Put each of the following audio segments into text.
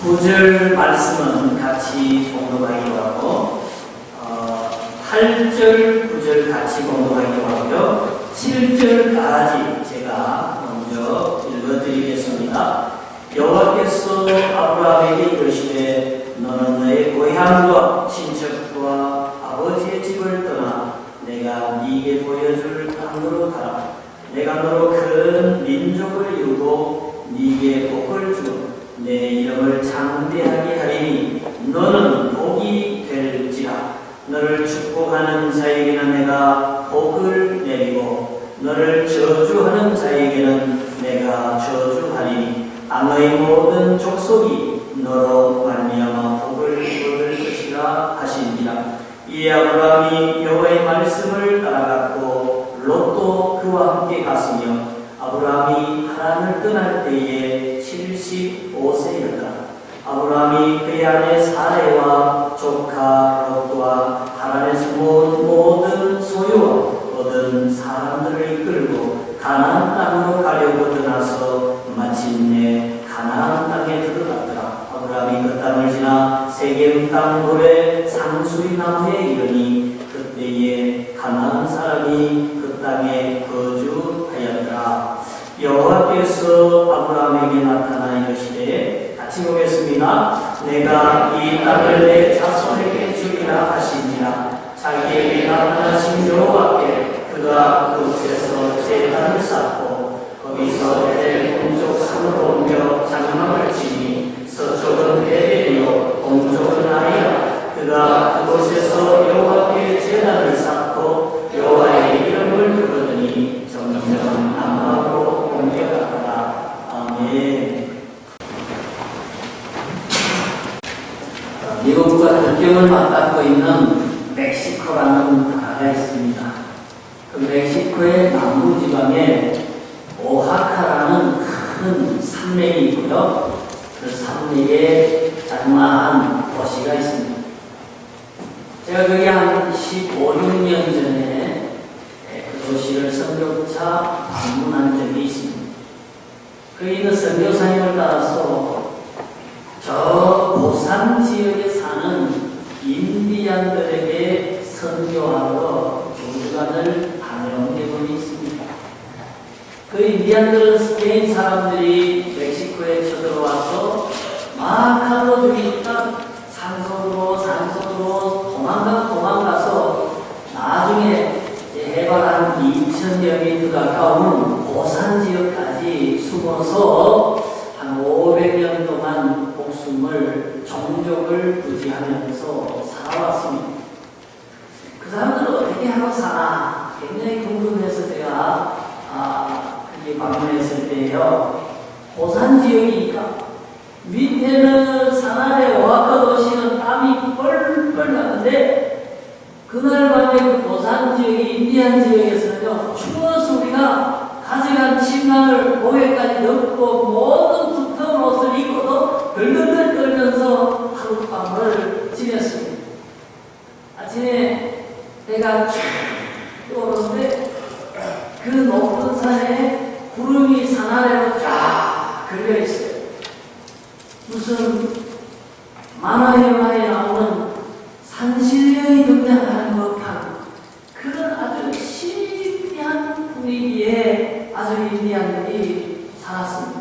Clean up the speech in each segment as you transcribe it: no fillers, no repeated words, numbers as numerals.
9절 말씀은 같이 공독하기로 하고 8절, 9절 같이 공독하기로 하고요. 7절까지 제가 먼저 읽어드리겠습니다. 여호와께서 아브라함에게 이르시되 너는 너의 고향과 친척과 아버지의 집을 떠나 내가 네게 보여줄 땅으로 가라. 내가 너로 큰 민족을 이루고 네게 복을 주고 내 이름을 창대하게 하리니 너는 복이 될지라. 너를 축복하는 자에게는 내가 복을 내리고 너를 저주하는 자에게는 내가 저주하리니 땅의 모든 족속이 너로 말미암아 복을 얻을 것이라 하시니라. 이에 아브라함이 여호와의 말씀을 따라갔고 롯도 그와 함께 갔으며 아브라함이 하란을 떠날 때에 75세였다. 아브라함이 그의 아내 사레와 조카 롯과 하란에서 모든 소유와 얻은 사람들을 이끌고 가나안 땅으로 가려고 떠나서 마침내 가나안 땅에 들어갔더라. 아브라함이 그 땅을 지나 세겜 땅 모래 상수리 나무에 이르니 그때에 가나안 사람이 그 땅에 거주하였더라. 여호와께서 아브라함에게 나타나 이르시되 같이 보겠습니다. 내가 이 땅을 내 자손에게 주리라 하시니라. 자기에게 나타나신 여호와께 그가 그곳에서 제단을 쌓고 거기서 베델 동쪽 산으로 옮겨 장막을 치니 서쪽은 베델이요 동쪽은 아이라. 그가 그곳에서 여호와께 제단을 쌓고 여호와의 이름을 부르더니 점점 남방으로 옮겨갔다. 아멘. 미국과 국경을 맞닿고 있는 멕시코라는 나라가 있습니다. 그 멕시코의 남부지방에 오하카라는 큰 산맥이 있고요. 그 산맥에 자그마한 도시가 있습니다. 제가 거기 한 15, 16년 전에 그 도시를 선교차 방문한 적이 있습니다. 거기 있는 선교사님을 따라서 저 고산 지역에 사는 인디안들에게 선교하러 2주간을 다녀온 적이 있습니다. 그 인디안들은 스페인 사람들이 멕시코에 쳐들어와서 막 하루 종일 산속으로 도망가서 나중에 해발 한 2,000여 미터 가까운 고산 지역까지 숨어서 한 500년 동안 목숨을 종족을 부지하면서 살아왔습니다. 그 사람들은 어떻게 하고 사나 굉장히 궁금해서 제가 거기 방문했을 때요. 고산 지역이니까 밑에는 산 아래 오아카 도시는 땀이 뻘뻘 나는데 그날 밤에 그 고산 지역이 인디안 지역에서는요. 추워서 우리가 가져간 침낭을 목에까지 덮고 모든 두꺼운 옷을 입고도 덜덜덜 떨면서 하룻밤을 지냈습니다. 아침에 해가 쫙 오르는데 그 높은 산에 구름이 산 아래로 쫙 걸려 있어요. 무슨 만화 영화에 나오는 산신령이 등장하는 듯한 그런 아주 신비한 분위기에 아주 인디안들이 살았습니다.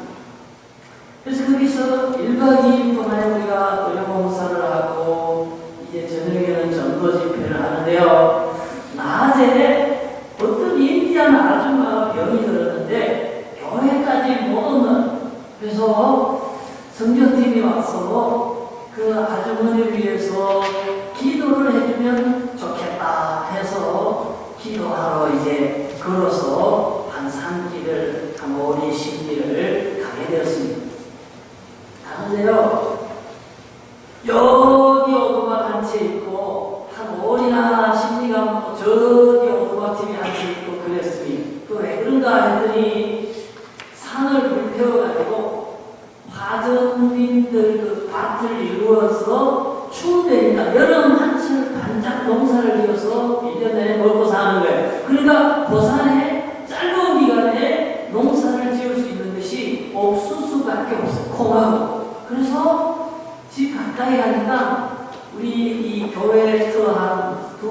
그래서 거기서 1박 2일 동안 우리가 의료봉사를 하고 이제 저녁에는 전도 집회를 하는데요. 낮에 어떤 인디안 아줌마가 병이 들었는데 교회까지 못 오는, 그래서 선교팀이 와서 그 아주머니를 위해서 기도를 해주면 좋겠다 해서 기도하러 이제 걸어서 한 산길을, 한 5, 20길을 가게 되었습니다. 가는데요, 여기 오두막 한 채 있고, 한 5일이나 10리가 저기 오두막집이 한 채 있고 그랬으니, 또 왜 그런가 했더니, 산을 불태워가지고, 화전민들 그 밭을 이루어서 추운 데니까 여름 한철 반짝 농사를 지어서 1년에 먹고 사는 거예요. 그러니까 그 산에 짧은 기간에 농사를 지을 수 있는 것이 옥수수가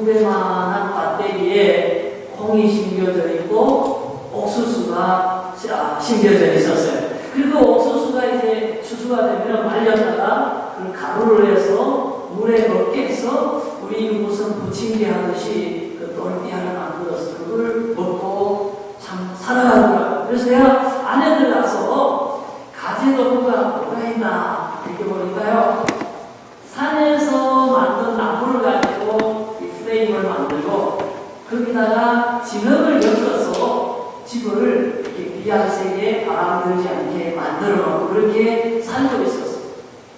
부대만한 밭대기에 콩이 심겨져 있고 옥수수가 심겨져 있었어요. 그리고 옥수수가 이제 추수가 되면 말렸다가 그 가루를 해서 물에 넣게 해서 우리 무슨 부침개 하듯이 그 돌비 하나 만들어서 그걸 먹고 참 살아가더라고요. 그래서 내가 안에 들어가서 가지도구가 뭐가 있나 이렇게 보니까요. 산에서 만든 나무를 가지고 이 프레임을 만들고 거기다가 진흙을 엮어서 집을 이렇게 비양색에 바람 들지 않게 만들어 놓고 그렇게 살고 있었어요.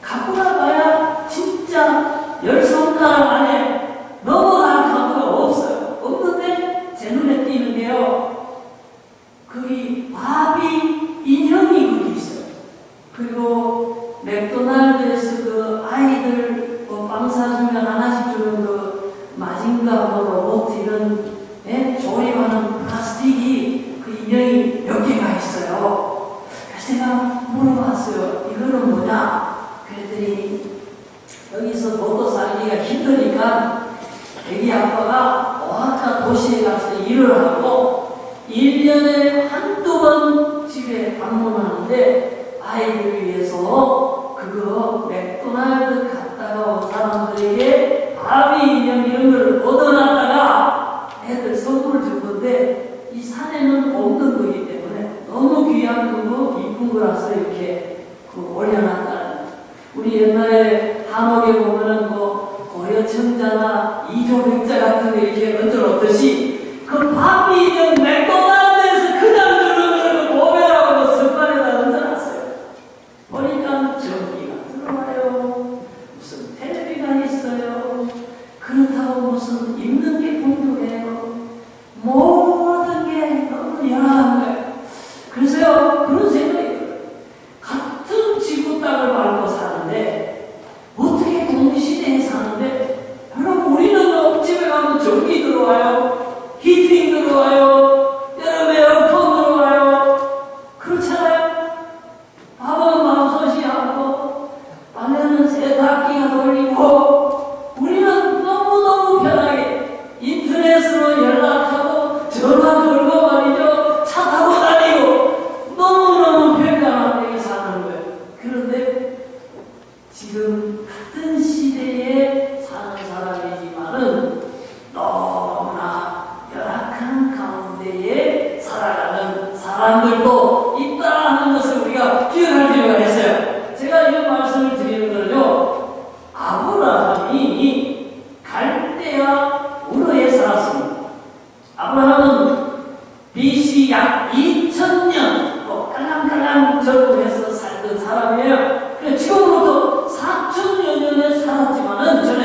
갖고 나가야 진짜 10손가락 안에 넘어간 가구가 없어요. 없는데 제 눈에 띄는 게요. 거기 바비 인형이 거기 있어요. 그리고 맥도날드에서 그 아이들 빵 사주면 하나씩 주는 그 마징가 로봇 이런 조립하는 플라스틱이 그 인형이 몇 개가 있어요. 그래서 제가 물어봤어요. 이거는 뭐냐? 그랬더니 여기서 먹고 살기가 힘드니까 애기 아빠가 오하카 도시에 가서 일을 하고 1년에 한두 번 집에 방문하는데 아이들을 위해서 그거 맥도날드 갔다가 온 사람들에게 바비 인형 이런 걸 얻어놨다가 애들 선물 준 건데 이 산에는 없는 거기 때문에 너무 귀한 거고 이쁜 거라서 이렇게 올려놨다. 우리 옛날에 한옥에 보면은 뭐 고려청자나 이조백자 같은 데 이렇게 얹어놓듯이 그 바비 인형 맥도날드에서 그냥 들어오는 그 모벨하고 선반에다 얹어놨어요. 보니까 전기가 들어와요. 무슨 텔레비가 있어요. 그렇다고 무슨 입는 게 궁금해요. 모든 게 너무 연하한 거예요. 그래서요, 그런 생각이 들어요. 같은 지구 땅을 밟고 사는데 어떻게 동시대에 사는데 여러분 우리는 집에 가면 전기 들어와요. 히팅 들어와요. 여러분 에어컨 들어와요. 그렇잖아요. 밥은 맘솥이 하고 밤에는 세탁기가 돌리고 우리는 너무너무 편하게 인터넷으로 연락하고 전화 걸고 말이죠. 차 타고 다니고 너무너무 편안하게 사는 거예요. 그런데 지금 같은 시대에 사는 사람이지만은 너무나 열악한 가운데에 살아가는 사람들도 있다 하는 것을 우리가 기억할 필요가 있어요. 제가 이런 말씀을 드리는 거는요. 아브라함이 갈대아 우르에 살았습니다. 아브라함은 BC 약 2000년 깔랑깔랑 적응해서 살던 사람이에요. 지금으로부터 4000여 년에 살았지만은 전에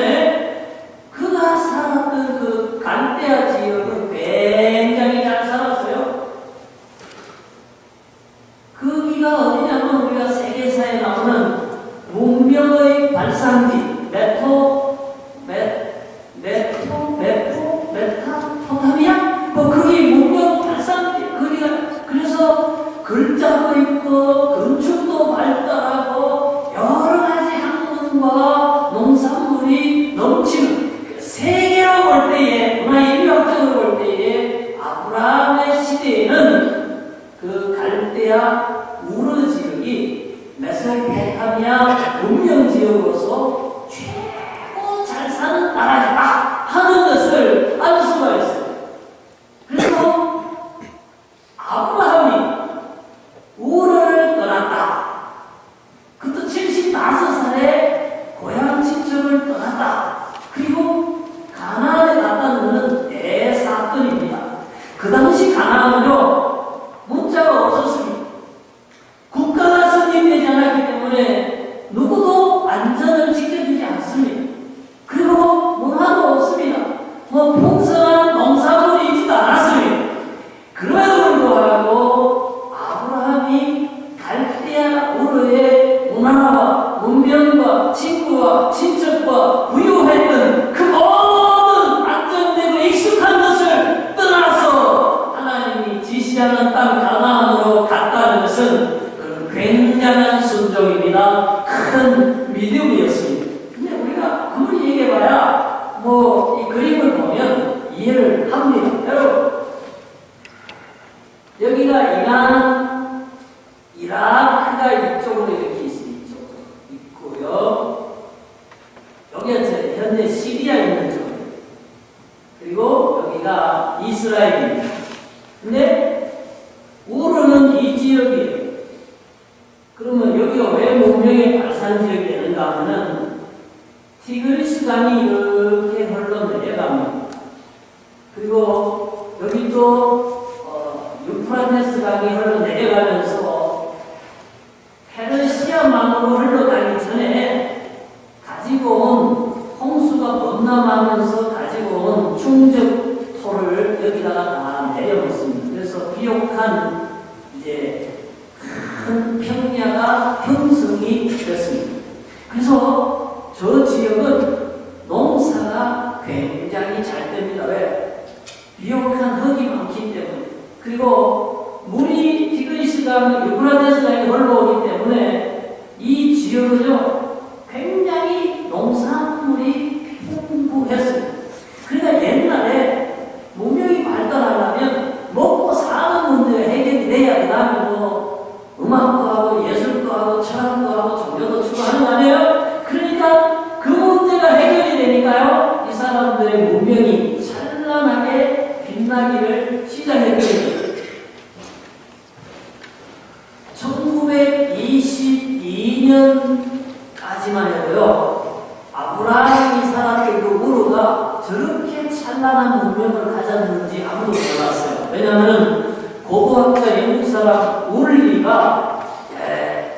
그가 살았던 그 갈대아 지역은 굉장히 잘 살았어요. 거기가 어디냐면 우리가 세계사에 나오는 문명의 발상지 메소포타미아 뭐 거기 문명 발상지 거기가 그래서 글자도 있고 건축도 발달하고 여러 가지 학문과 농산물이 넘치는 세계로 볼 때에 문화인류학적으로 볼 때에 아브라함의 시대에는 그 갈대아 우르 지역이 메소포타미아 문명 지역으로서 최고 잘 사는 나라다 하는 것을 알 수가 있어요. 그래서 아브라함이 우르를 떠났다. 그것도 75살에 고향 친척을 떠났다. 그리고 가나안에 갔다는 것은 대사건입니다. 그 당시 가나안은요 문자가 없었습니다. 국가가 성립되지 않았기 때문에 누구도 안전을 지켜주지 않습니다. 그리고 문화도 없습니다. 뭐 풍성한 농사물이 있지도 않았습니다. 그럼에도 불구하고 아브라함이 갈대아 우르의 문화와 문명과 친구와 친척과 부유했던 그 모든 안정되고 익숙한 것을 떠나서 하나님이 지시하는 땅 가나안으로 갔다는 것은 그런 굉장한 순종입니다. 큰 믿음이었습니다. 근데 우리가 아무리 얘기해봐야 뭐 이 그림을 보면 이해를 합니다. 여러분, 여기가 이란, 이라크가 이쪽으로 이렇게 이쪽으로 있고요. 여기가 현재 시리아 있는 쪽. 그리고 여기가 이스라엘입니다. 근데 우르는 이 지역이에요. 그러면 여기가 왜 문명의 발산 지역이 되는가 하면은 티그리스 강이 이렇게 흘러내려갑니다. 그리고 여기 또 유프라테스 강이 흘러내려가면서 페르시아만으로 흘러가기 전에 가지고 온 홍수가 범람하면서 가지고 온 충적토를 여기다가 다 내려놓습니다. 그래서 비옥한 이제 큰 평야가 형성이 됐습니다. 그래서 저 지역은 농사가 굉장히 잘 됩니다. 왜? 비옥한 흙이 많기 때문에. 그리고 물이 티그리스 강, 유프라테스 강이 흘러오기 때문에 이 지역은요 굉장히 농산물이 풍부했습니다. 그러니까 옛날에 문명이 발달하려면 먹고 사는 문제가 해결이 돼야 그 다음에 뭐 음악도 하고 예술도 하고 철학도 하고 종교도 추구하는 거 아니에요? 그러니까 그 문제가 해결이 되니까요 이 사람들의 문명이 찬란하게 빛나기를 시작했거든요. 1922년까지만 해도요 아브라함이 살았던 그 우르가 저렇게 찬란한 문명을 가졌는지 아무도 몰랐어요. 왜냐하면 고고학자 영국 사람 울리가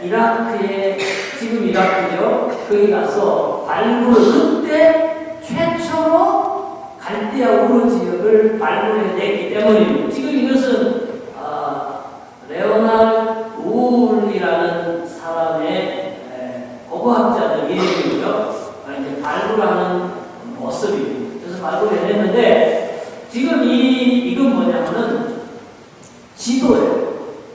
이라크에, 지금 이라크죠, 거기 가서 발굴을, 그때 최초로 갈대아 우르 지역을 발굴해냈기 때문입니다. 지금 이것은 레오나르 우울리라는 사람의 고고학자들 이름이고요. 이제 발굴하는 모습입니다. 그래서 발굴해냈는데 지금 이건 뭐냐면은 지도예요.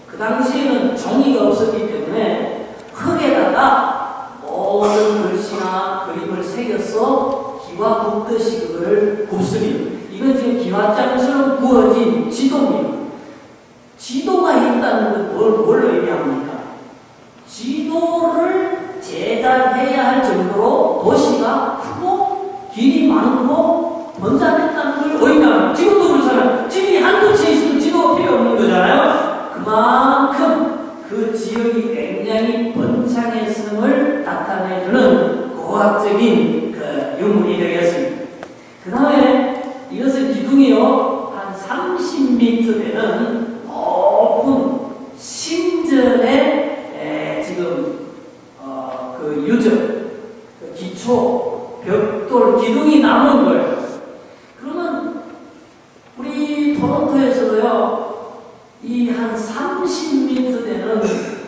그 당시에는 종이가 없었기 때문에 흙에다가 모든 글씨나 그림을 새겨서 기와 굽듯이 그걸 굽습니다. 이건 지금 기와장처럼 구워진 지도입니다. 지도가 있다는 건 뭘로 의미합니까? 지도를 제작해야 할 정도로 도시가 크고 길이 많고 번잡했다는 걸 의미합니다. 지금도 그렇잖아요. 집이 한두 채 있으면 지도가 필요 없는 거잖아요. 그만큼 그 지역이 굉장히 번창했음을 나타내주는 고학적인 그 유물이 되겠습니다. 그 다음에 이것은 기둥이요 한 30m 되는 높은 신전의 지금 그 유적, 그 기초, 벽돌, 기둥이 남은 거예요. 그러면 우리 토론토에서도요 이 한 30m 되는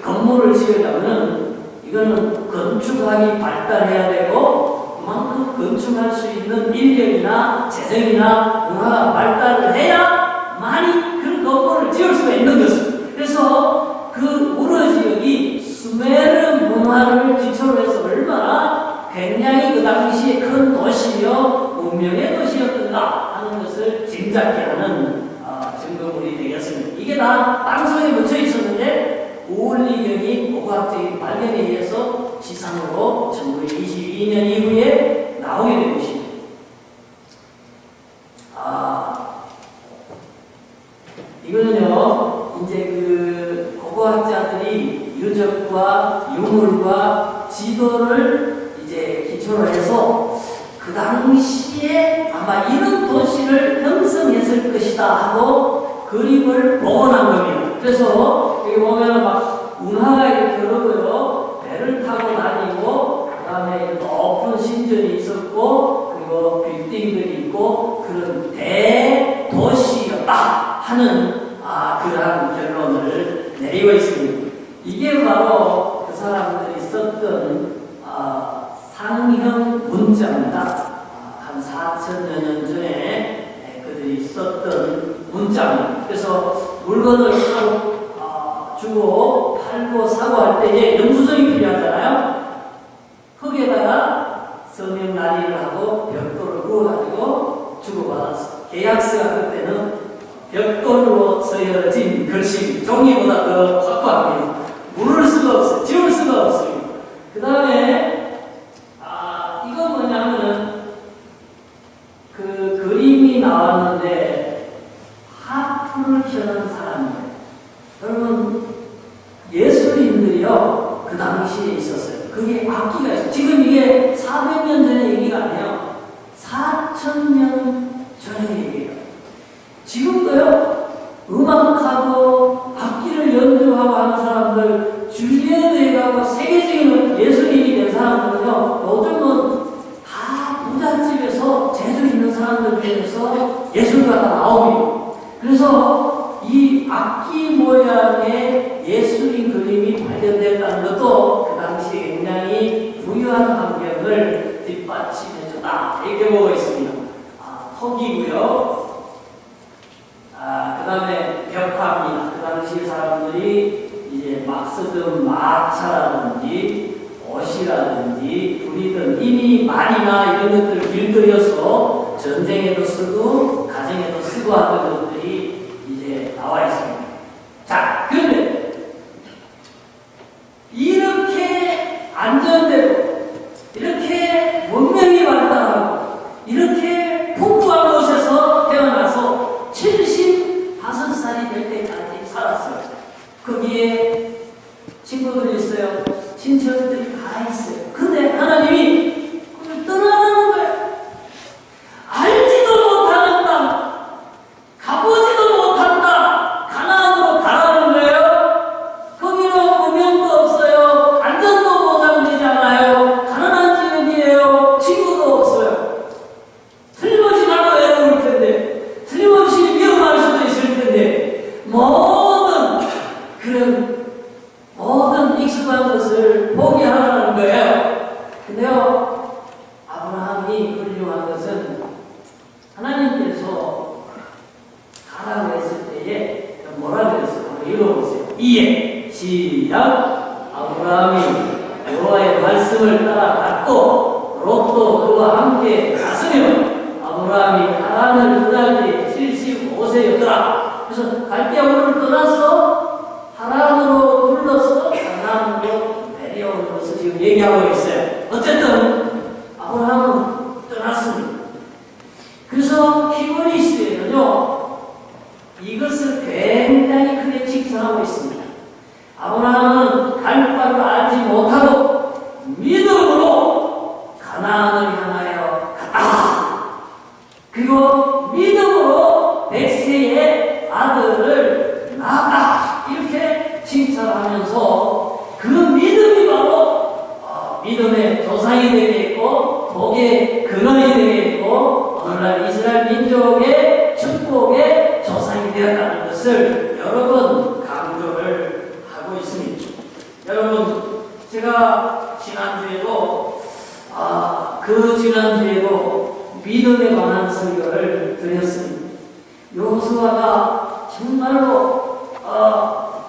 건물을 지으려면 이거는 건축학이 발달해야 되고 그만큼 건축할 수 있는 인력이나 재정이나 문화가 발달을 해야만이 그 건물을 지을 수가 있는 것입니다. 그래서 그 우르 지역이 수메르 문화를 기초로 해서 얼마나 굉장히 그 당시에 큰 도시여 문명의 도시였던가 하는 것을 짐작케 하는 증거물이 되겠습니다. 이게 다 땅속에 묻혀 있었는데 우울리경이 고고학적인 발견에 의해서 지상으로 1922년 이후에 나오게 된 것입니다. 이거는요 이제 그 고고학자들이 유적과 유물과 지도를 이제 기초로 해서 그 당시에 아마 이런 도시를 형성했을 것이다 하고 그림을 복원한 겁니다. 그래서 여기 보면은 막 운하가 이렇게 흐르고요, 배를 타고 다니고, 그 다음에 높은 신전이 있었고, 그리고 빌딩들이 있고, 그런 대도시였다 하는 그러한 결론을 내리고 있습니다. 이게 바로 그 사람들이 썼던 상형 문자입니다. 한 4,000여 년 전에 그들이 썼던 문자입니다. 그래서 물건을 주고 팔고 사고 할 때 영수증이 필요하잖아요. 흙에다가 서명 난이를 하고 벽돌을 구워가지고 계약서가 그때는 벽돌로 쓰여진 글씨, 종이보다 더 확고합니다. 물을 수가 없어요. 지울 수가 없어요. 그 다음에 이거 뭐냐면은 그 그림이 나왔는데 하프를 켜는 사람이에요. 여러분 예술인들이요 그 당시에 있었어요. 그게 악기가 있어요. 지금 이게 400년 전의 얘기가 아니에요. 4000년 전의 얘기예요. 지금도요 음악하고 악기를 연주하고 하는 사람들, 줄리에드에 가고 세계적인 예술인이 된 사람들은요 요즘은 다 부잣집에서 재주 있는 사람들 중에서 예술가가 나옵니다. 그래서 이 악기 모양의 예술인 그림이 발견됐다는 것도 그 당시에 굉장히 부유한 환경을 뒷받침해줬다 이렇게 보고 있습니다. 턱이고요. 그 다음에 벽화입니다. 그 당시 사람들이 이제 막 쓰던 마차라든지 옷이라든지 부리던 이미 말이나 이런 것들을 길들여서 전쟁에도 쓰고 가정에도 쓰고 하는 것들이 이제 나와 있습니다. 자, 그런데 이렇게 안전되고 이렇게文明이 발달하고 이렇게 풍부한 곳에서 태어나서 75살이 될 때까지 살았어요. 거기에 친구들이 있어요. 친척들이 다 있어요. 근데 하나님이 그걸 떠나는 거예요. 알지도 못하는 땅, 가보지도 못한다. 가나안으로 가라는 거예요. 거기는 문명도 없어요. 안전도 보장되지 않아요. 가난한 지역이에요. 친구도 없어요. 틀림없이 가도 외로울 텐데, 틀림없이 위험할 수도 있을 텐데, 모든 익숙한 것을 포기하라는 거예요. 근데요, 아브라함이 훌륭한 것은 하나님께서 가라고 했을 때에 뭐라고 했어요? 한번 읽어보세요. 이에 시작. 아브라함이 여호와의 말씀을 따라갔고 롯도 그와 함께 갔으며 아브라함이 하란을 떠날 때 75세였더라. 그래서 갈대아우를 떠나서 하란으로 둘러서 가나안으로 내려오는 것을 지금 얘기하고 있어요. 어쨌든 아브라함은 떠났습니다. 그래서 히브리서에는요 이것을 굉장히 크게 칭찬하고 있습니다. 아브라함은 갈 바를 알지 못하고 믿음으로 가나안을 향하여 갔다. 그리고 믿음으로 100세의 아들을 낳았다. 이렇게 칭찬하면서 그 믿음이 바로 믿음의 조상이 되겠고 복의 근원이 되겠고 오늘날 이스라엘 민족의 축복의 조상이 되었다는 것을 여러 번 강조를 하고 있습니다. 여러분 제가 지난주에도 믿음에 관한 설교를 드렸습니다. 여호수아가 정말로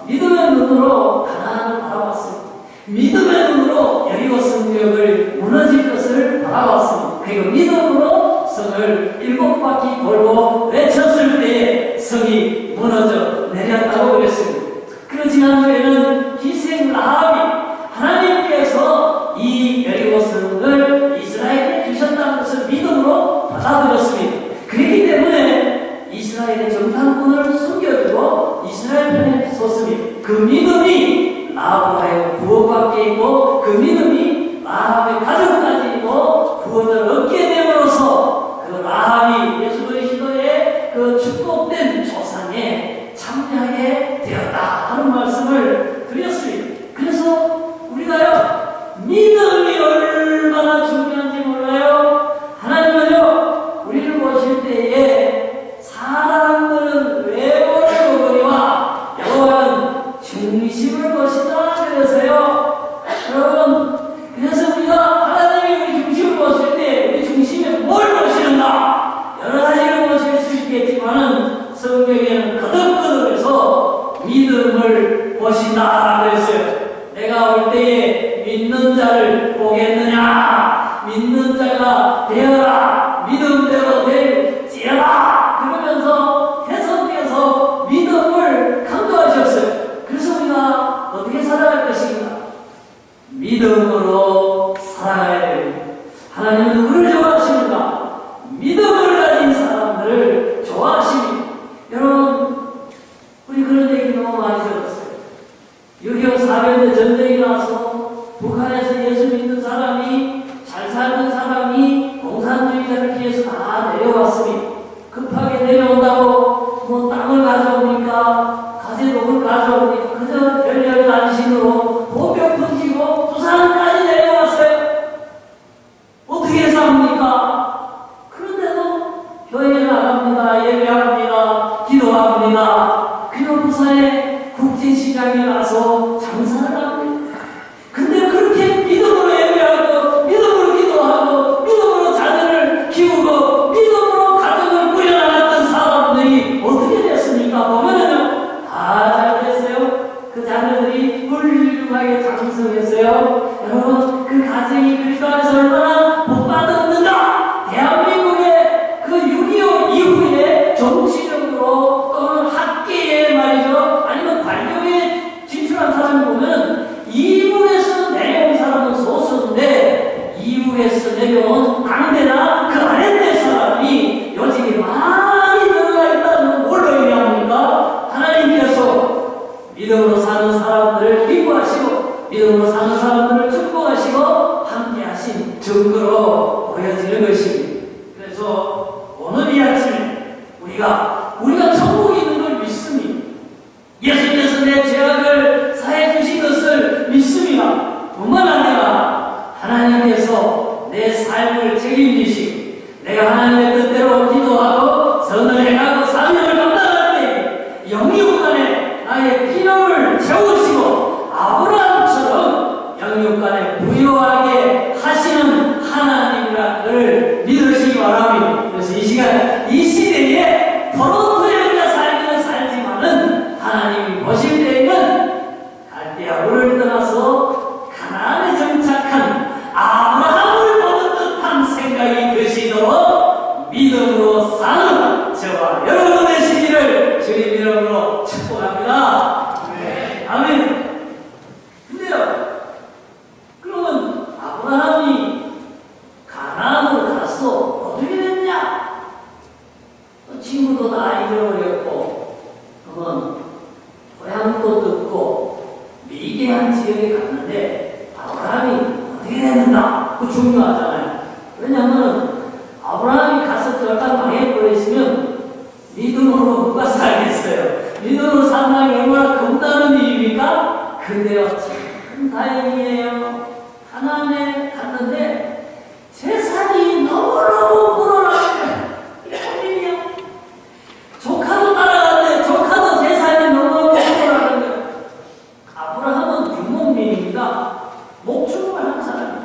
믿음의 눈으로 가나안을 바라봤습니다. 믿음의 눈으로 여리고 성벽을 무너질 것을 바라봤습니다. 그리고 믿음으로 성을 7바퀴 돌고 외쳤을 때에 성이 무너져 내렸다고 그랬습니다. 그 지난주에는 기생 라합이 하나님께서 이 여리고 성을 이스라엘에 주셨다는 것을 믿음으로 받아들였습니다. 그렇기 때문에 이스라엘의 정탐꾼을 숨겨주고 이스라엘 편에 섰습니다. 그 믿음이 라합을 하여 구원받게 있고 그 믿음이 라합의 가정까지 있고 구원을 얻게 됨으로써 그 라합이 예수 그리스도의 그 축복된 조상에 참여하게 되었다 하는 말씀을 전쟁이 나서 북한에서 예수 믿는 사람이 잘 살던 사람이 공산주의자를 피해서 다 내려왔으니 급하게 내려온다고 뭐 땅을 가져오니까 가재독을 가져오니까 그저 별별 단신으로 보병 던지고 부산까지 내려왔어요. 어떻게 삽니까? 그런데도 교회에 나갑니다. 예배합니다. 기도합니다. 그리고 부산에 국제시장에 가서 장사를 합니다. 근데 그렇게 믿음으로 예배하고 믿음으로 기도하고 믿음으로 자녀를 키우고 믿음으로 가정을 꾸려나갔던 사람들이 어떻게 됐습니까? 보면은 다 잘 됐어요. 그 자녀들이 훌륭하게 장성했어요. 여러분, 그 가정이 그리스도 안에서 얼마나 복받았는가? 대한민국의 그 6.25 이후에 정치적으로 또는 학계에 말이죠, 아니면 관료에 진출한 사람을 보면 이북에서 내려온 사람은 소수인데 이북에서 내려온 당대나 그 아랫대 사람이 요즘에 많이 들어가 있다는 건 뭘 의미합니까? 하나님께서 믿음으로 사는 사람들을 기뻐하시고 믿음으로 사는 사람들을 축복하시고 함께 하신 증거로 보여지는 것입니다. 그래서 오늘 이 아침에 우리가 천국에 있는 걸 믿습니다. 예수님께서 내 죄악을 사해 주신 것을 믿습니다. 뿐만 아니라 하나님께서 내 삶을 책임지시고 내가 하나님의 뜻대로 기도하고 선을 행하고 사명을 감당할 때 영육간에 나의 필요를 채우시고 아브라함처럼 영육간에 부유하게 하시는 하나님이라를 믿으시기 바랍니다. 그래서 이 시간 이 시대에 토론토에 우리가 살기는 살지만은 하나님이 보실 때에는 갈대아 우를 떠나서 가나안에 정착한 아브라함을 보는 듯한 생각이 드시도록 믿음으로 사는 저와 여러분 되시기를 주님 이름으로 축복합니다. 네. 아멘. 근데요, 그러면 아브라함이 가나안으로 갔어. 어떻게 됐냐? 친구도 다 잃어버렸고, 그러면 고향도 듣고 미개한 지역에 갔는데 아브라함이 어떻게 됐는가? 그거 중요하잖아요. 왜냐하면 아브라함이 가서 절간 망해버렸으면 믿음으로 누가 살겠어요? 믿음으로 산다는 게 얼마나 금다는 일입니까? 근데요, 참 다행이에요. 하나님에 갔는데 재산이 너무너무 불어나요. 본인이요. 조카도 따라갔는데 조카도 재산이 너무너무 불어나는 거예요. 아브라함은 유목민입니다. 목축을 하는 사람이에요.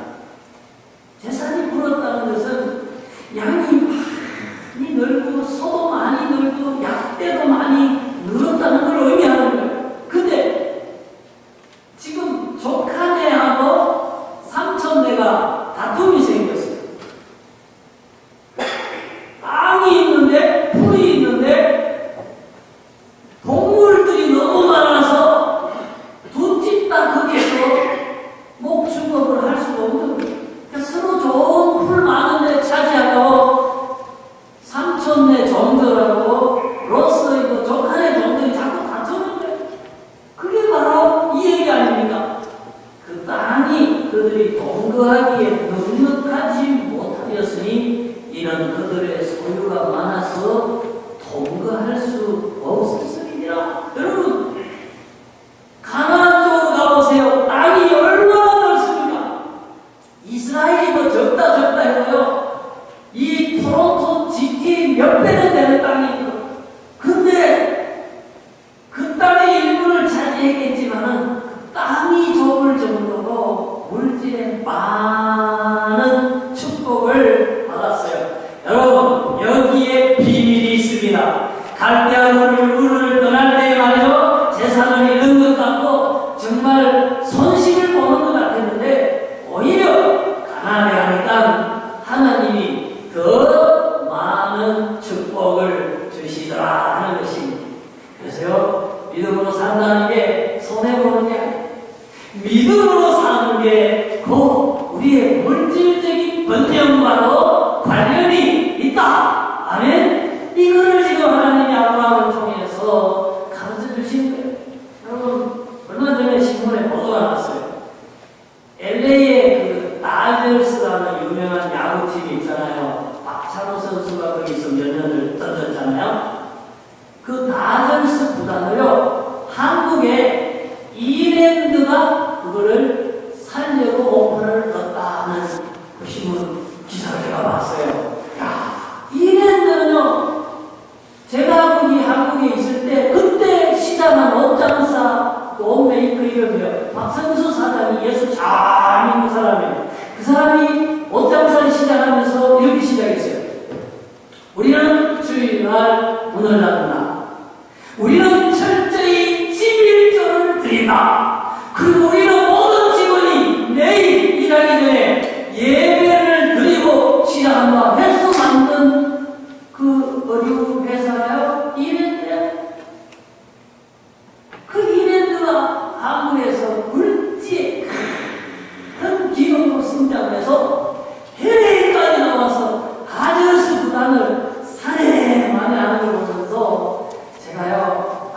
재산이 불었다는 것은 양이 많이 늘고 소도 많이 늘고 약대도 많이 늘었다는 걸 의미하는 거예요. 근데 지금 조카네하고 삼촌네가 다툼이 생겼어요. 땅이 있는데 풀이 있는데 동물들이 너무 많아서 두 집 다 거기서 목축업을 할 수가 없는 거예요. 그러니까 서로 좋은 풀 많은데 차지하고 삼촌네 종들하고 로스이고 조카네 종들이 자꾸 다투는 거예요. 그게 바로 이 얘기 아닙니까? 그 땅이 그들이 동거하기에 넉넉하지 못하였으니 이는 그들의 소유가 많아서 동거할 수 없었으리라. 여러분, 가나안 쪽으로 가보세요. 땅이 얼마나 넓습니까? 이스라엘이 뭐 적다 해도요, 이 토론토 GTA 몇 배는 되는 땅이 있고, 근데 그 땅의 일부를 차지했겠지만은 그 땅이 좁을 정도로 물질에 많은 축복을 받았어요. 여러분, 여기에 비밀이 있습니다. 갈대아 우를 떠날 때 말이죠, 재산을 잃는 것 같고 정말 손실을 보는 것 같았는데 오히려 가나안에 가니까 하나님이 더 많은 축복을 주시더라 하는 것입니다. 그래서요, 믿음으로 산다는 게 손해보는 게 아니에요. 믿음으로 사는 게 곧 우리의 물질적인 번영과도 관련이 있다. 아멘. 이거를 지금 하나님이 아브라함을 통해서 거기서 몇 년을 던졌잖아요. 그 다저스 구단을요, 한국에 이랜드가 그거를 살려고 오퍼를 넣었다는 그 신문 기사를 제가 봤어요. 야, 이랜드는요, 제가 거기 한국에 있을 때 그때 시작한 옷장사 그 옷메이커 이름이요, 박성수 사장이 예수 잘 믿는 사람이에요. 그 사람이 옷장사를 시작하면서 이렇게 시작했어요. 우리는 주일날 문을 닫는다. 우리는 철저히 11조를 드린다. 그리고 우리는 모든 직원이 내일 일하기 전에 예배를 드리고 시작한다. 해서 만든 그 어디 회사가요? 이랜드. 그 이랜드가 한국에서 굴지에 큰 기업으로 성장을 해서 해외까지 나와서 다저스 구단을 사례 많이 하는 걸 보면서 제가요,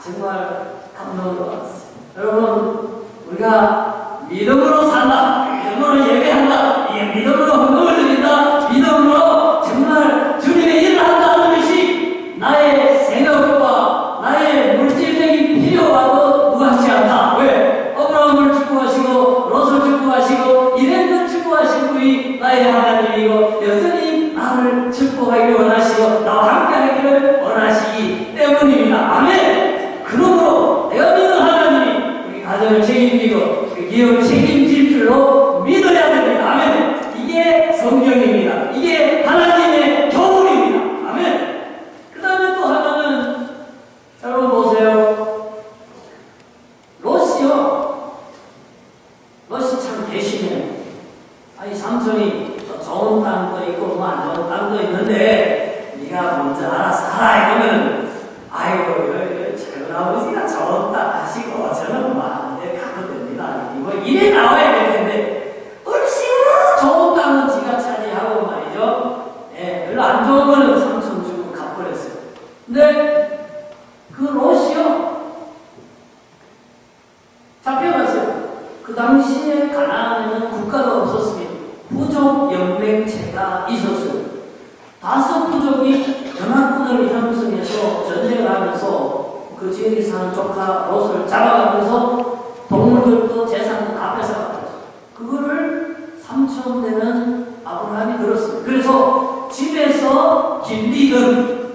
정말 감동을 받았어요. 여러분, 우리가 믿음으로 산다, 믿음으로 예배한다, 믿음으로 헌금을 드린다, 믿음으로 정말 주님의 일을 한다는 것이 나의 생업과 나의 물질적인 필요와도 무관치 않다. 왜? 어브라함을 축복하시고 롯을 축복하시고 이랜드를 축복하신 분이 나의 하나님이고 여전히 나를 축복하기를 원하시고 나와 함께 하기를 원하시기 때문입니다. 아멘. 그러므로 내가 믿는 하나님이 우리 가정을 책임지고 그 기업을 책임질 줄로 믿어야 됩니다. 아멘. 이게 성경입니다. 이게 하나님의 교훈입니다. 아멘. 그 다음에 또 하나는, 여러분 보세요. 롯이 참 대심해요. 아니, 삼촌이 좋은 땅도 있고 뭐 안 좋은 땅도 있는데 네가 먼저 알아서 하라 이러면, 아이고 작은 아버지가 좋은 땅 하시고 저는 뭐 내 가도 됩니다. 뭐 이래 나와야 될 텐데 얼씨구나 좋은 땅은 지가 차지하고 말이죠. 별로 안 좋은 거는 삼촌 주고 갚아버렸어요. 근데 그 롯이요, 잡혀갔어요. 그 당시에 가나안에는 국가가 없었습니다. 부족 연맹체가 있었어요. 5 부족이 연합군을 형성해서 전쟁을 하면서 그 지역에 사는 조카 롯을 잡아가면서 동물들도 재산도 다 뺏어갔어요. 그거를 삼촌 되는 아브라함이 들었어요. 그래서 집에서 길리던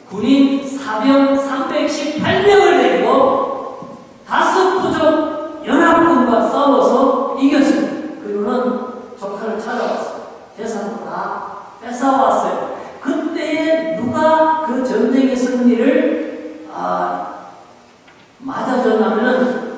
군인 사병 318명을 데리고 5 부족 연합군과 싸워서 이겼습니다. 그리고는 조카를 찾아왔어요. 재산도 다 뺏어왔어요. 그때에 누가 그 전쟁의 승리를 맞아줬냐면은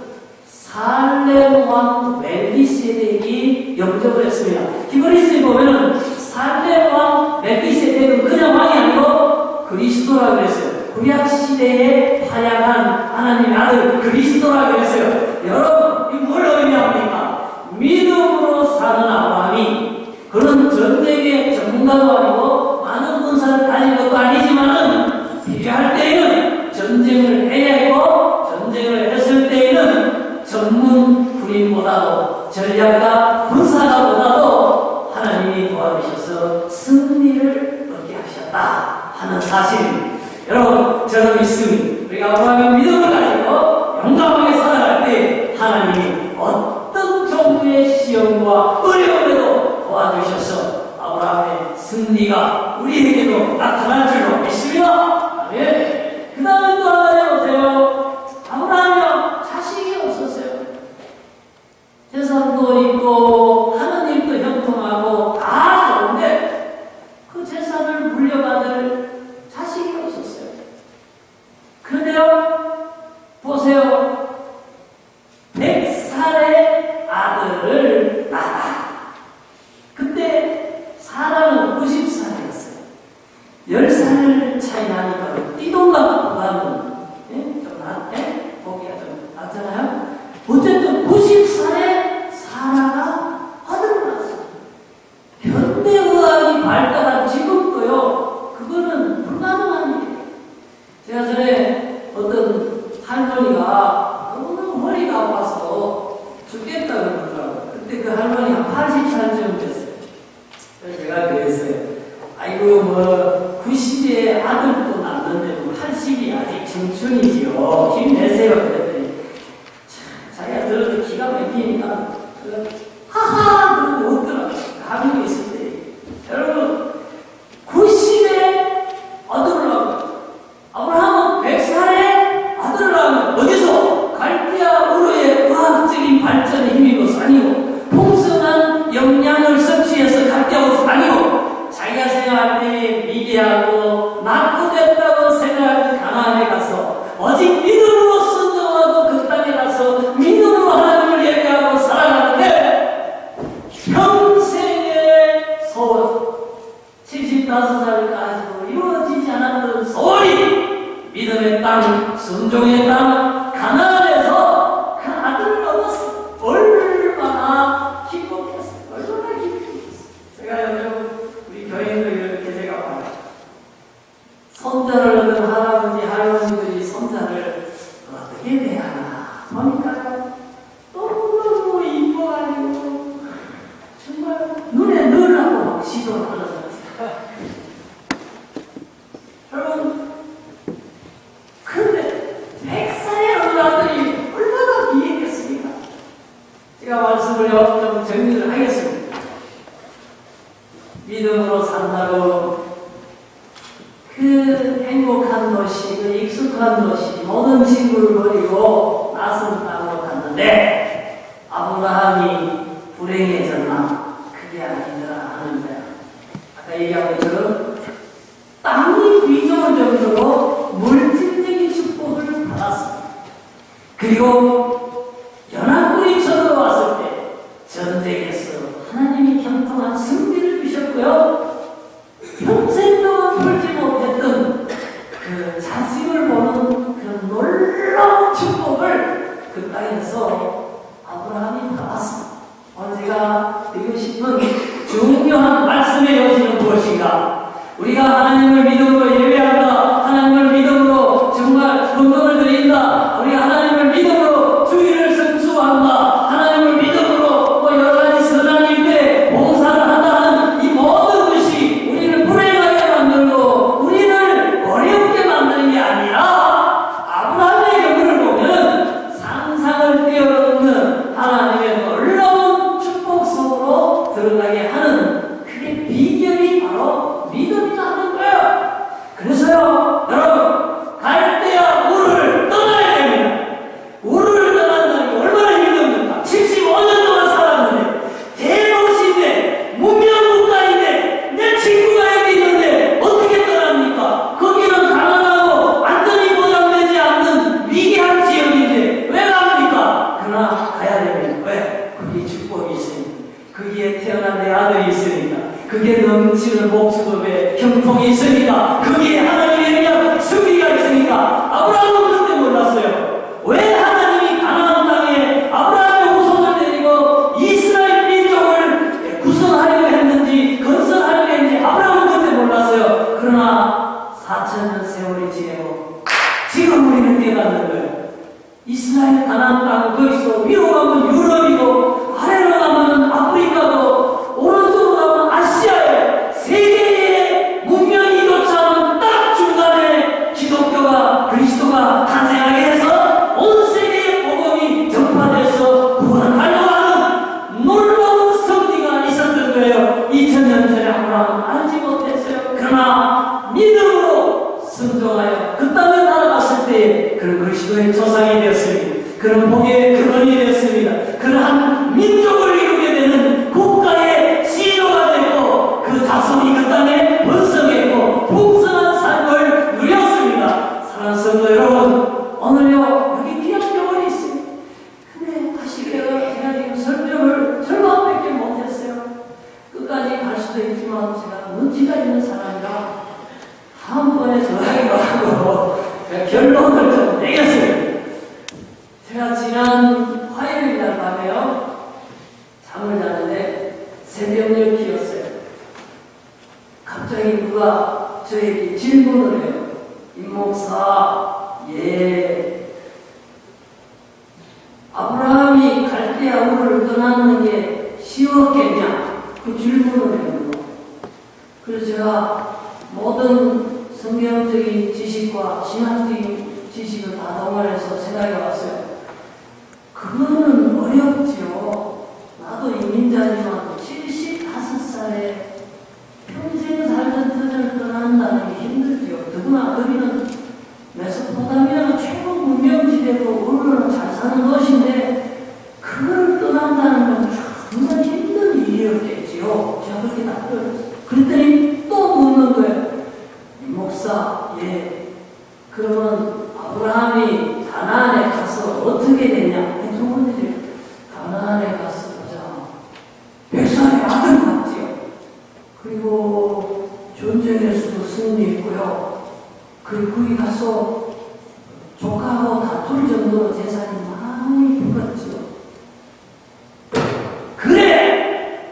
살렘 왕 멜기세덱이 영접을 했습니다. 히브리서에 보면은 살렘 왕 멜기세덱은 그냥 왕이 아니고 그리스도라고 그랬어요. 구약 시대에 활약한 하나님의 아들 그리스도라고 그랬어요. 여러분, 이 뭘 의미합니까? 믿음으로 사는 아브라함이, 그런 전쟁의 전문가도 아니고 많은 군사를 가진 것도 아니지만은 필요할 때에는 전쟁을 해야 했고, 전쟁을 했을 때에는 전문 군인보다도 전략가 군사가보다도 하나님이 도와주셔서 승리를 얻게 하셨다 하는 사실입니다. 여러분, 저는 믿습니다. 우리가 아브라함의 믿음을 가지고 용감하게 살아갈 때 하나님이 어떤 종류의 시험과 어려움에도 도와주셔서 아브라함의 승리가 우리에게도 나타날 줄로 믿습니다. 아멘. 그 다음에 또 하나 해보세요. 아브라함이요, 자식이 없었어요. 재산도 있고 하느님도 형통하고 다 좋은데 그 재산을 물려받을 자식이 없었어요. 그런데요, 보세요. 100살의 아들을 낳아. 그때 사라는 90살이었어요. 10살 차이 나니까 띠동갑보다는 좀 낫네? 보기가 좀 낫잖아요? 어쨌든 90살에 사라가 아들을 낳았어요. 현대의학이 발달한 지금도요, 그거는 불가능한 일이에요. 제가 전에 어떤 할머니가 너무 허리가 아파서 죽겠다 그러더라고요. 그때 그 할머니가 80살쯤 됐어요. 그래서 제가 그랬어요. 아이고, 90에 아들도 낳는데 80이 아직 청춘이지요. 힘내세요. 그랬더니 자기가 들어도 기가 막히니까 하하 그러고 웃더라고요. 가족이 있을 때. 여러분 90에 아들을 낳고 아브라함은 100살에 아들을 낳으면 어디서? 갈대아 우르의 과학적인 발전에 힘입어서 아니고 풍성한 영양을 섭취해서 갈대아 우르 아니고 자기가 생각할 때 미개하고 낙후됐다고 생각할 가나안에 가서 오직 믿음으로 순종하고 그 땅에 가서 믿음으로 하나님을 예배하고 살아가는데 평생의 소원 75살까지도 이루어지지 않았던 소원이 믿음의 땅, 순종의 땅, 가나안에서 그 아들을 얻었어. 얼마나 기뻤겠어. 얼마나 기뻤겠어. 제가 요즘 우리 교인들 이렇게 제가 봐요. 손자를 얻은 할아버지, 할머니들이 손자를 어떻게 대하나 보니까요. 너무너무 이뻐가지고 정말 눈에 넣으라고 막 시도를 하는 것 같아요. 여러분, 그런데 100살의 어느 아들이 얼마나 비행했습니까? 제가 말씀을 좀 정리를 하겠습니다. 믿음으로 산다고 그 행복한 도시, 그 익숙한 도시, 모든 친구를 버리고 낯선 땅으로 갔는데 아브라함이 불행해졌나? 그게 아니더라 하는 거야. 아까 얘기한 것처럼 땅이 비좁을 정도로 물질적인 축복을 받았습니다. 그리고 연합군이 쳐들어왔을 때 전쟁에서 하나님이 형통한 승리를 주셨고요. 평생 동안 풀지 못했던 그 자식을 보는 그 놀라운 축복을 그 땅에서 아브라함이 받았습니다. 오늘 제가 드리고 싶은 중요한 말씀의 요지는 무엇인가? 우리가 하나님을 믿음으로 예배한다. 하나님을 믿음으로 정말 헌금을 드린다. 우리가 하나님을 믿음으로 주의를 성수한다. 하나님을 믿음으로 뭐 여러 가지 선한 일에 봉사를 한다는 이 모든 것이 우리를 불행하게 만들고 우리를 어렵게 만드는 게 아니라 아브라함의 경우를 보면 상상을 뛰어넘는 하나님의 놀라운 축복 속으로 들어가게 하는 그게 비결이 바로 믿음이라는 거예요. 그래서요, 여러분, 갈대아 우르를 떠나야 됩니다. 우르를 떠난다는 게 얼마나 힘듭니까? 75년 동안 살았는데, 대도시인데, 문명국가인데, 내 친구가 여기 있는데, 어떻게 떠납니까? 거기는 가난하고 안전이 보장되지 않는 위기한 지역인데, 왜 갑니까? 그러나 가야 됩니다. 왜? 거기 축복이 있으니까. 거기에 태어난 내 아들이 있으니까. 그게 넘치는 목수급에 형통이 있으니까. 거기에 하나님에 대한 승리가 있으니까. 아브라함은 그때 몰랐어요. 왜 하나님이 가나안 땅에 아브라함의 후손을 데리고 이스라엘 민족을 구성하려고 했는지 건설하려고 했는지 아브라함은 그때 몰랐어요. 그러나 4,000년 세월이 지내고 지금 우리는 깨닫는 거예요. 이스라엘 가나안 땅 거기서 위로 가면 유럽이고 아래로 가면 아프리카고 오른쪽으로 가면 아시아에 세계의 문명이 교차하는 딱 중간에 기독교가 그리스도가 탄생하게 해서 온 세계의 복음이 전파돼서 구원하려고 하는 놀라운 승리가 있었던 거예요. 2000년 전에 아브라함은 알지 못했어요. 그러나 믿음으로 순종하여 그 땅에 날아갔을 때 그런 그리스도의 조상이 되었습니다. 그런 복의 근원이 되었습니다. 그러한 민족을 이루게 되는 국가의 CEO가 되고 그 자손이 그 땅에 번성했고 풍성한 삶을 누렸습니다. 사랑하는 성도 여러분, 오늘요 여기 귀한 교원이 있습니다. 근데 아쉽게도 제가 지금 설명을 절반밖에 못했어요. 끝까지 갈 수도 있지만 제가 눈치가 있는 사람이라 한 번에 더 하기로 하고 결론을 좀 내겠습니다. 제가 지난 화요일 날 밤에요 잠을 자는데 새벽을 기었어요. 갑자기 누가 저에게 질문을 해요. 임 목사, 아브라함이 갈대아 우르를 떠나는 게 쉬웠겠냐? 그 질문을 해요. 그래서 제가 모든 성경적인 지식과 신학적인 지식을 다 동원해서 생각해 왔어요. 그거는 어렵지요. 나도 이민자지만 75살에 평생 살던 터전을 떠난다는 게 힘들지요. 더구나 거기는 메소포타미아는 최고 문명지대고 언어는 잘 사는 곳인데 그걸 떠난다는 건 정말 힘든 일이었겠지요. 제가 그렇게 답변했어요. 그랬더니 또 묻는 거예요. 목사, 예. 그러면 아브라함이 가나안에 가서 어떻게 됐냐? 두 번째, 가나안에 가서 보자. 백살의 아들 같지요. 그리고 전쟁에서도 승리했고요. 그리고 거기 가서 조카하고 다툴 정도로 재산이 많이 불었지요. 그래!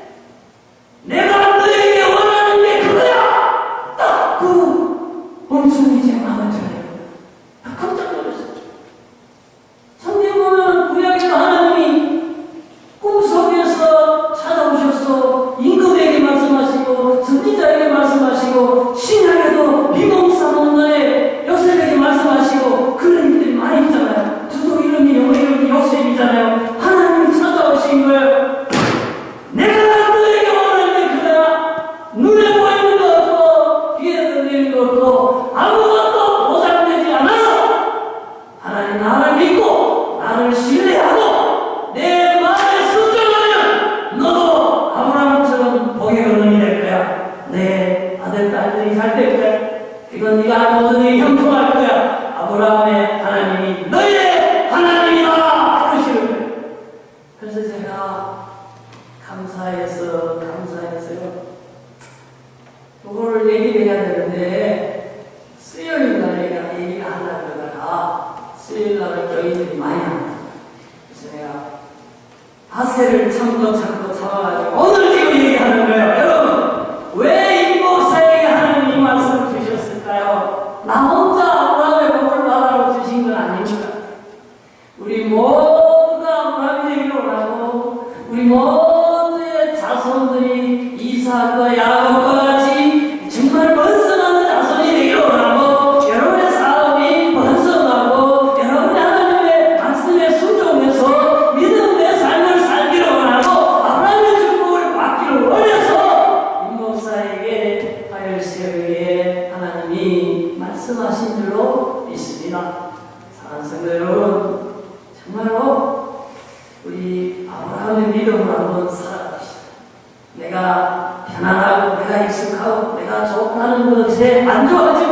내가 너에게 원하는 게 그거야! 딱 그 원숭이 제 마음에 들어요. 깜짝 놀랐어요. 성경 보면 구약에서 하나님이 꿈속에서 찾아오셔서 임금에게 말씀하시고 선지자에게 말씀하시고 신약에도 비몽사몽론에 요셉에게 말씀하시고 그런 일들이 많이 있잖아요. 저도 이름이 영어 이름이 요셉이잖아요. 하나님이 찾아오신 걸 내가 너에게 원하는 게 그거야. 눈에 보이는 거 없고 귀에 들리는 거 없고 아무것도 보장되지 않아. 하나님 나를 믿고 나를 신뢰하고 내 말에 순종하면 너도 아브라함처럼 복의 근원이 될 거야. 내 아들 딸들이 잘 될 거야. 이건 네가 모든 일이 형통할 거야. 아브라함의 하나님이 너희의 하나님이다. 그러시는 거예요. 그래서 제가 감사해서요. 그거를 얘기를 해야 되는데 수요일 날 얘기를 하려고 그러다가 수요일 날은 교인들이 많이 합니다. 그래서 내가 하세를 참고 참아가지고 오늘 지금 얘기하는 거예요. 여러분 왜 이 목사에게 하나님이 이 말씀을 주셨을까요? 나 혼자 아브라함의 복을 받아로 주신 건 아닙니다. 우리 모두가 아브라함이 되기를 원하고 우리 모두의 자손들이 이삭과 야곱과 같이 정말 번성하는 자손이 되기를 원하고 여러분의 사업이 번성하고 여러분의 하나님의 말씀에 순종해서 믿음의 삶을 살기를 원하고 아브라함의 축복을 받기를 원해서 임 목사에게 화요일새벽에 하나님이 말씀하신 줄로 믿습니다. 사랑하는 성도 여러분, 정말로 우리 아브라함의 믿음을 한번 살아봅시다. 내가 편안하고 내가 익숙하고 내가 좋다는 것에 만족하지